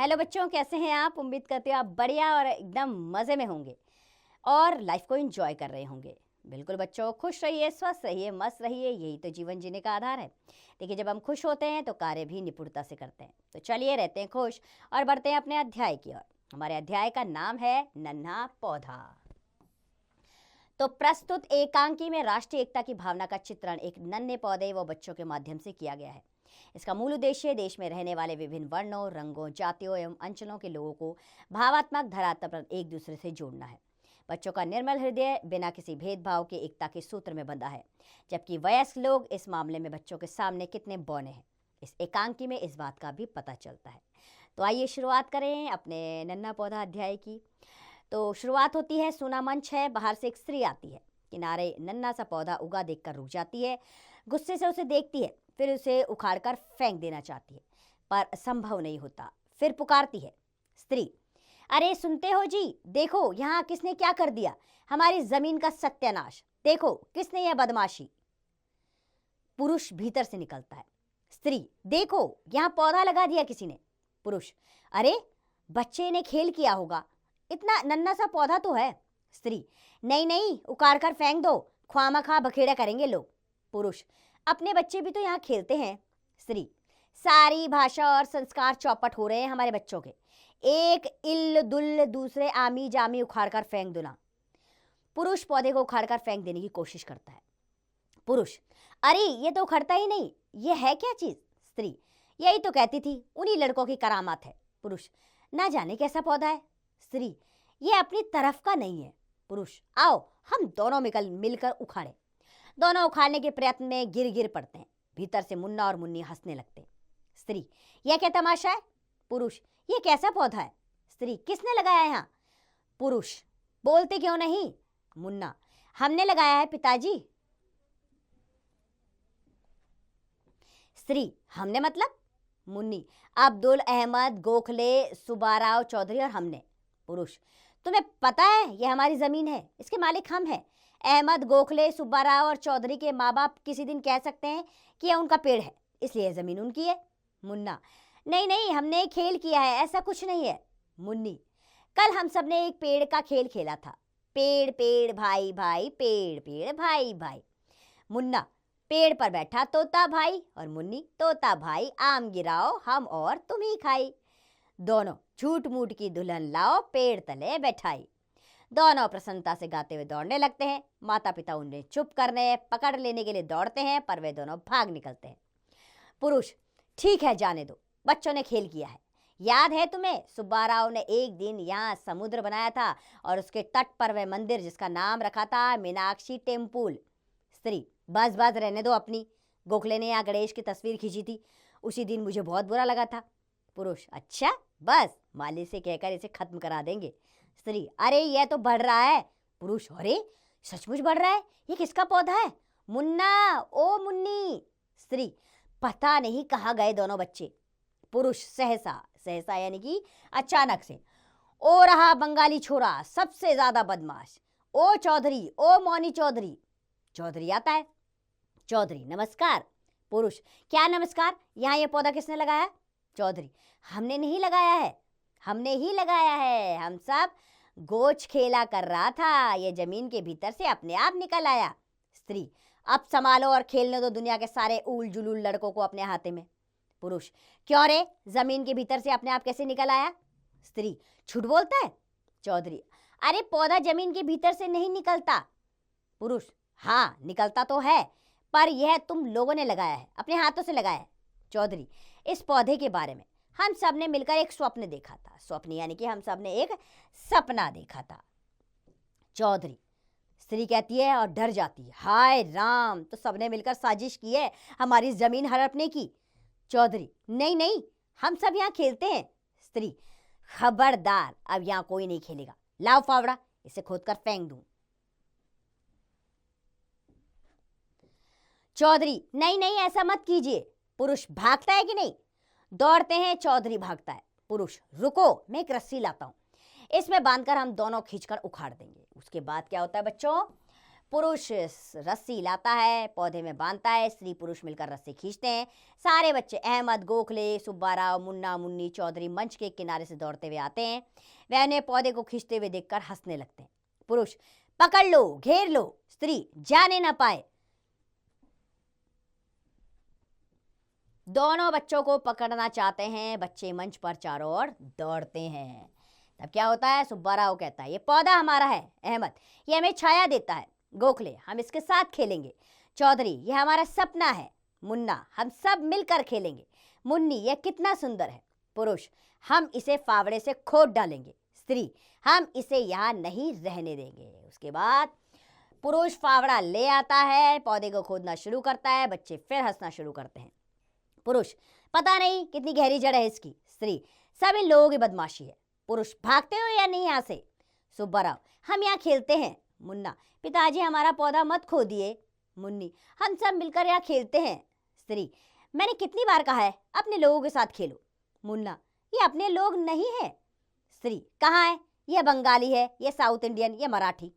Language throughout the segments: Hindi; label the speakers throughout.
Speaker 1: हेलो बच्चों, कैसे हैं आप? उम्मीद करते हो आप बढ़िया और एकदम मज़े में होंगे और लाइफ को एंजॉय कर रहे होंगे। बिल्कुल बच्चों, खुश रहिए, स्वस्थ रहिए, मस्त रहिए, यही तो जीवन जीने का आधार है। देखिए, जब हम खुश होते हैं तो कार्य भी निपुणता से करते हैं। तो चलिए, रहते हैं खुश और बढ़ते हैं अपने अध्याय की ओर। हमारे अध्याय का नाम है नन्हा पौधा। तो प्रस्तुत एकांकी में राष्ट्रीय एकता की भावना का चित्रण एक नन्हे पौधे व बच्चों के माध्यम से किया गया है। इसका मूल उद्देश्य देश में रहने वाले विभिन्न वर्णों, रंगों, जातियों एवं अंचलों के लोगों को भावात्मक धरातल पर एक दूसरे से जोड़ना है। बच्चों का निर्मल हृदय बिना किसी भेदभाव के एकता के सूत्र में बंधा है, जबकि वयस्क लोग इस मामले में बच्चों के सामने कितने बौने हैं, इस एकांकी में इस बात का भी पता चलता है। तो आइए शुरुआत करें अपने नन्हा पौधा अध्याय की। तो शुरुआत होती है, सूना मंच है, बाहर से एक स्त्री आती है। किनारे नन्हा सा पौधा उगा देखकर रुक जाती है, गुस्से से उसे देखती है, फिर उसे उखाड़कर फेंक देना चाहती है, पर संभव नहीं होता। फिर पुकारती है, स्त्री, अरे सुनते हो जी, देखो यहाँ किसने क्या कर दिया, हमारी जमीन का सत्यानाश, देखो किसने यह बदमाशी। पुरुष भीतर से निकलता है, स्त्री, देखो यहाँ पौधा लगा दिया किसी ने। पुरुष, अरे बच्चे ने खेल किया होगा, इतना नन्हा सा पौधा तो है। स्त्री, नहीं नहीं, उखाड़ कर फेंक दो, ख्वामखा बखेड़ा करेंगे लोग। पुरुष, अपने बच्चे भी तो यहाँ खेलते हैं। स्त्री, सारी भाषा और संस्कार चौपट हो रहे हैं हमारे बच्चों के, एक इल्ल दुल्ल दूसरे आमी जामी उखाड़ कर फेंक दो ना। पुरुष पौधे को उखाड़ कर फेंक देने की कोशिश करता है। पुरुष, अरे ये तो उखड़ता ही नहीं, ये है क्या चीज। स्त्री, यही तो कहती थी, उन्हीं लड़कों की करामात है। पुरुष, ना जाने कैसा पौधा है। स्त्री, ये अपनी तरफ का नहीं है। पुरुष, आओ हम दोनों मिलकर उखाड़े। दोनों उखाड़ने के प्रयत्न में गिर गिर पड़ते हैं। भीतर से मुन्ना और मुन्नी हंसने लगते हैं। स्त्री, यह क्या तमाशा है। पुरुष, ये कैसा पौधा है। स्त्री, किसने लगाया यहाँ। पुरुष, बोलते क्यों नहीं। मुन्ना, हमने लगाया है पिताजी। स्त्री, हमने मतलब। मुन्नी, अब्दुल अहमद गोखले, सुब्बाराव चौधरी और हमने। पुरुष, तुम्हें पता है यह हमारी जमीन है, इसके मालिक हम हैं। अहमद गोखले, सुब्बाराव और चौधरी के माँ बाप किसी दिन कह सकते हैं कि यह उनका पेड़ है, इसलिए जमीन उनकी है। मुन्ना, नहीं नहीं, हमने एक खेल किया है, ऐसा कुछ नहीं है। मुन्नी, कल हम सब ने एक पेड़ का खेल खेला था, पेड़ पेड़ भाई भाई, पेड़ पेड़ भाई भाई। मुन्ना, पेड़ पर बैठा तोता भाई, और मुन्नी, तोता भाई आम गिराओ हम और तुम ही खाई। दोनों, झूठ मूठ की दुल्हन लाओ पेड़ तले बैठाई। दोनों प्रसन्नता से गाते हुए दौड़ने लगते हैं। माता पिता उन्हें चुप करने पकड़ लेने के लिए दौड़ते हैं, पर वे दोनों भाग निकलते हैं। पुरुष, ठीक है जाने दो, बच्चों ने खेल किया है। याद है तुम्हें, सुब्बाराव ने एक दिन यहाँ समुद्र बनाया था और उसके तट पर वह मंदिर जिसका नाम रखा था मीनाक्षी टेम्पुल। स्त्री, बस बस रहने दो अपनी, गोखले ने यहाँ गणेश की तस्वीर खींची थी, उसी दिन मुझे बहुत बुरा लगा था। पुरुष, अच्छा बस, माली से कहकर इसे खत्म करा देंगे। स्त्री, अरे यह तो बढ़ रहा है। पुरुष, अरे सचमुच बढ़ रहा है, ये किसका पौधा है। मुन्ना, ओ मुन्नी। स्त्री, पता नहीं कहाँ गए दोनों बच्चे। पुरुष, सहसा सहसा यानी कि अचानक से, ओ रहा बंगाली छोरा सबसे ज्यादा बदमाश, ओ चौधरी, ओ मौनी चौधरी। चौधरी आता है। चौधरी, नमस्कार। पुरुष, क्या नमस्कार, यहाँ यह पौधा किसने लगाया। चौधरी, हमने नहीं लगाया है, हमने ही लगाया है, हम सब गोच खेला कर रहा था, ये जमीन के भीतर से अपने आप निकल आया। स्त्री, अब संभालो और खेलने दो दुनिया के सारे उल जुलूल लड़कों को अपने हाथे में। पुरुष, क्यों रे, जमीन के भीतर से अपने आप कैसे निकल आया। स्त्री, झूठ बोलता है। चौधरी, अरे पौधा जमीन के भीतर से नहीं निकलता। पुरुष, हाँ निकलता तो है, पर यह तुम लोगों ने लगाया है, अपने हाथों से लगाया है। चौधरी, इस पौधे के बारे में हम सब ने मिलकर एक स्वप्न देखा था। स्वप्न यानी कि हम सब ने एक सपना देखा था। चौधरी, स्त्री कहती है और डर जाती है, हाय राम, तो सबने मिलकर साजिश की है हमारी जमीन हड़पने की। चौधरी, नहीं नहीं, हम सब यहाँ खेलते हैं। स्त्री, खबरदार, अब यहाँ कोई नहीं खेलेगा, लाओ फावड़ा, इसे खोदकर फेंक दूं। चौधरी, नहीं नहीं, ऐसा मत कीजिए। पुरुष, भागता है कि नहीं। दौड़ते हैं, चौधरी भागता है। पुरुष, रुको, मैं एक रस्सी लाता हूं, इसमें बांधकर हम दोनों खींचकर उखाड़ देंगे। उसके बाद क्या होता है बच्चों, पुरुष रस्सी लाता है, पौधे में बांधता है, स्त्री पुरुष मिलकर रस्सी खींचते हैं। सारे बच्चे अहमद, गोखले, सुब्बाराव, मुन्ना, मुन्नी, चौधरी मंच के किनारे से दौड़ते हुए आते हैं। वह उन्हें पौधे को खींचते हुए देखकर हंसने लगते हैं। पुरुष, पकड़ लो, घेर लो। स्त्री, जाने ना पाए। दोनों बच्चों को पकड़ना चाहते हैं। बच्चे मंच पर चारों ओर दौड़ते हैं। तब क्या होता है? सुब्बाराव कहता है, ये पौधा हमारा है। अहमद, ये हमें छाया देता है। गोखले, हम इसके साथ खेलेंगे। चौधरी, ये हमारा सपना है। मुन्ना, हम सब मिलकर खेलेंगे। मुन्नी, यह कितना सुंदर है। पुरुष, हम इसे फावड़े से खोद डालेंगे। स्त्री, हम इसे यहाँ नहीं रहने देंगे। उसके बाद पुरुष फावड़ा ले आता है, पौधे को खोदना शुरू करता है। बच्चे फिर हंसना शुरू करते हैं। पुरुष, पता नहीं कितनी गहरी जड़ है इसकी। स्त्री, सब इन लोगों की बदमाशी है। पुरुष, भागते हो या नहीं यहाँ से? सुब्बाराव, हम यहाँ खेलते हैं। मुन्ना, पिताजी हमारा पौधा मत खोदिए। मुन्नी, हम सब मिलकर यहाँ खेलते हैं। स्त्री, मैंने कितनी बार कहा है अपने लोगों के साथ खेलो। मुन्ना, ये अपने लोग नहीं है। स्त्री, कहाँ है? यह बंगाली है, यह साउथ इंडियन, यह मराठी।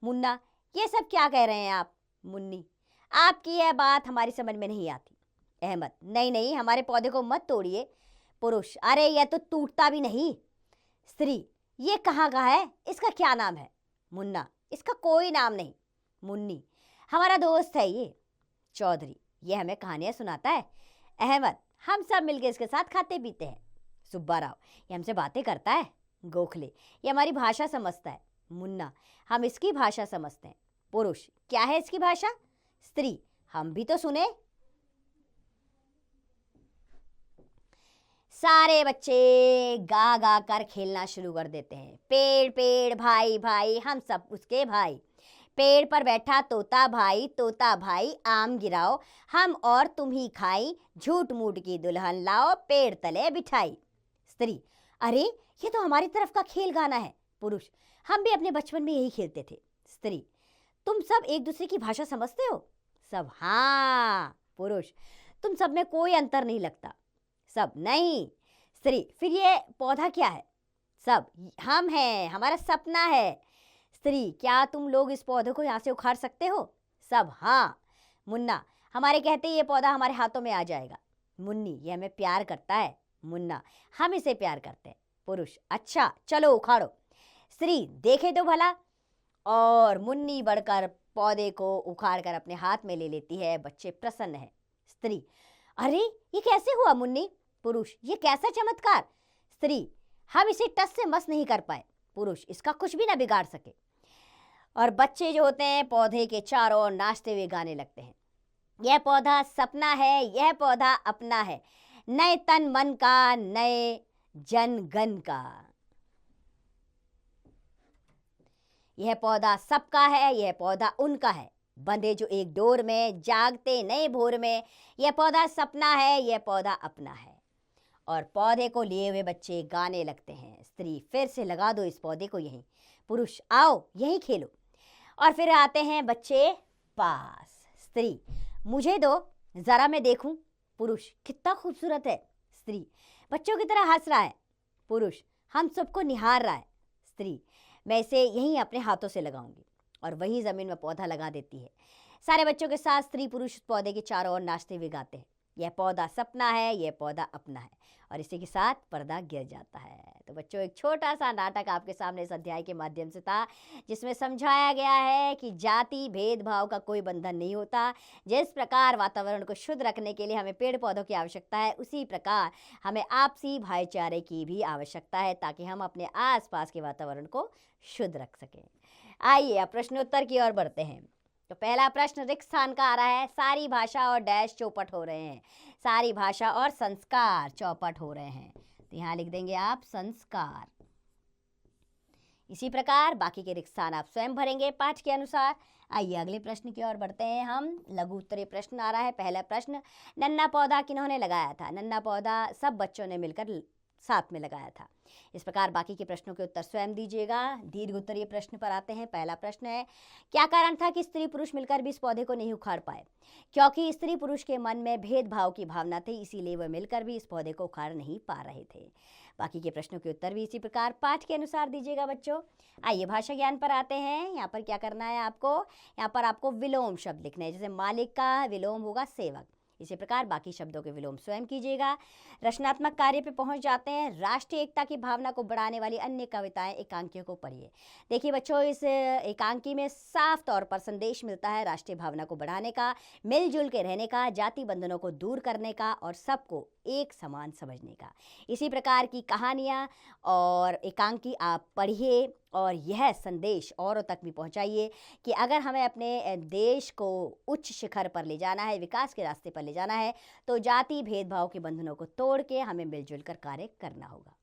Speaker 1: मुन्ना, ये सब क्या कह रहे हैं आप? मुन्नी, आपकी यह बात हमारी समझ में नहीं आती। अहमद, नहीं नहीं, हमारे पौधे को मत तोड़िए। पुरुष, अरे यह तो टूटता भी नहीं। स्त्री, ये कहाँ का है? इसका क्या नाम है? मुन्ना, इसका कोई नाम नहीं। मुन्नी, हमारा दोस्त है ये। चौधरी, ये हमें कहानियां सुनाता है। अहमद, हम सब मिलकर इसके साथ खाते पीते हैं। सुब्बाराव, ये हमसे बातें करता है। गोखले, ये हमारी भाषा समझता है। मुन्ना, हम इसकी भाषा समझते हैं। पुरुष, क्या है इसकी भाषा? स्त्री, हम भी तो सुने। सारे बच्चे गा गा कर खेलना शुरू कर देते हैं। पेड़ पेड़ भाई भाई, हम सब उसके भाई। पेड़ पर बैठा तोता भाई, आम गिराओ, हम और तुम ही खाई, झूठ मूठ की दुल्हन लाओ, पेड़ तले बिठाई। स्त्री, अरे ये तो हमारी तरफ का खेल गाना है। पुरुष, हम भी अपने बचपन में यही खेलते थे। स्त्री, तुम सब एक दूसरे की भाषा समझते हो? सब, हाँ। पुरुष, तुम सब में कोई अंतर नहीं लगता। सब, नहीं। स्त्री, फिर ये पौधा क्या है? सब, हम हैं, हमारा सपना है। स्त्री, क्या तुम लोग इस पौधे को यहाँ से उखाड़ सकते हो? सब, हाँ। मुन्ना, हमारे कहते ही ये पौधा हमारे हाथों में आ जाएगा। मुन्नी, ये हमें प्यार करता है। मुन्ना, हम इसे प्यार करते हैं। पुरुष, अच्छा चलो उखाड़ो। स्त्री, देखे तो भला। और मुन्नी बढ़कर पौधे को उखाड़ कर अपने हाथ में ले लेती है। बच्चे प्रसन्न हैं। स्त्री, अरे ये कैसे हुआ मुन्नी? पुरुष, ये कैसा चमत्कार? स्त्री, हम इसे टस से मस नहीं कर पाए। पुरुष, इसका कुछ भी ना बिगाड़ सके। और बच्चे जो होते हैं पौधे के चारों ओर नाचते हुए गाने लगते हैं। यह पौधा सपना है, यह पौधा अपना है, नए तन मन का, नए जन गण का। यह पौधा सबका है, यह पौधा उनका है, बंधे जो एक डोर में, जागते नए भोर में, यह पौधा सपना है, यह पौधा अपना है। और पौधे को लिए हुए बच्चे गाने लगते हैं। स्त्री, फिर से लगा दो इस पौधे को यहीं। पुरुष, आओ यहीं खेलो। और फिर आते हैं बच्चे पास। स्त्री, मुझे दो, जरा मैं देखूं। पुरुष, कितना खूबसूरत है। स्त्री, बच्चों की तरह हंस रहा है। पुरुष, हम सबको निहार रहा है। स्त्री, मैं इसे यहीं अपने हाथों से लगाऊंगी। और वही जमीन में पौधा लगा देती है। सारे बच्चों के साथ स्त्री पुरुष पौधे के चारों ओर नाचते हुए गाते हैं। यह पौधा सपना है, यह पौधा अपना है। और इसी के साथ पर्दा गिर जाता है। तो बच्चों, एक छोटा सा नाटक आपके सामने इस अध्याय के माध्यम से था, जिसमें समझाया गया है कि जाति भेदभाव का कोई बंधन नहीं होता। जिस प्रकार वातावरण को शुद्ध रखने के लिए हमें पेड़ पौधों की आवश्यकता है, उसी प्रकार हमें आपसी भाईचारे की भी आवश्यकता है, ताकि हम अपने आसपास के वातावरण को शुद्ध रख सकें। आइए अब प्रश्नोत्तर की ओर बढ़ते हैं। तो पहला प्रश्न रिक्त स्थान का आ रहा है। सारी भाषा और डैश चौपट हो रहे हैं। सारी भाषा और संस्कार चौपट हो रहे हैं। तो यहाँ लिख देंगे आप संस्कार। इसी प्रकार बाकी के रिक्त स्थान आप स्वयं भरेंगे पाठ के अनुसार। आइए अगले प्रश्न की ओर बढ़ते हैं हम। लघु उत्तरीय प्रश्न आ रहा है। पहला प्रश्न, नन्ना पौधा किन्होंने लगाया था? नन्ना पौधा सब बच्चों ने मिलकर साथ में लगाया था। इस प्रकार बाकी के प्रश्नों के उत्तर स्वयं दीजिएगा। दीर्घ उत्तरीय प्रश्न पर आते हैं। पहला प्रश्न है, क्या कारण था कि स्त्री पुरुष मिलकर भी इस पौधे को नहीं उखाड़ पाए? क्योंकि स्त्री पुरुष के मन में भेदभाव की भावना थी, इसीलिए वह मिलकर भी इस पौधे को उखाड़ नहीं पा रहे थे। बाकी के प्रश्नों के उत्तर भी इसी प्रकार पाठ के अनुसार दीजिएगा बच्चों। आइए भाषा ज्ञान पर आते हैं। यहाँ पर क्या करना है आपको, यहाँ पर आपको विलोम शब्द लिखने हैं। जैसे मालिक का विलोम होगा सेवक, इसी प्रकार बाकी शब्दों के विलोम स्वयं कीजिएगा। रचनात्मक कार्य पे पहुंच जाते हैं। राष्ट्रीय एकता की भावना को बढ़ाने वाली अन्य कविताएं एकांकियों को पढ़िए। देखिए बच्चों, इस एकांकी में साफ तौर पर संदेश मिलता है राष्ट्रीय भावना को बढ़ाने का, मिलजुल के रहने का, जाति बंधनों को दूर करने का और सबको एक समान समझने का। इसी प्रकार की कहानियाँ और एकांकी आप पढ़िए और यह संदेश औरों तक भी पहुंचाइए कि अगर हमें अपने देश को उच्च शिखर पर ले जाना है, विकास के रास्ते पर ले जाना है, तो जाति भेदभाव के बंधनों को तोड़ के हमें मिलजुल कर कार्य करना होगा।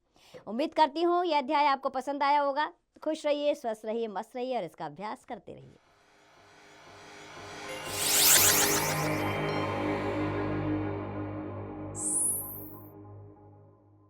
Speaker 1: उम्मीद करती हूँ यह अध्याय आपको पसंद आया होगा। खुश रहिए, स्वस्थ रहिए, मस्त रहिए और इसका अभ्यास करते रहिए।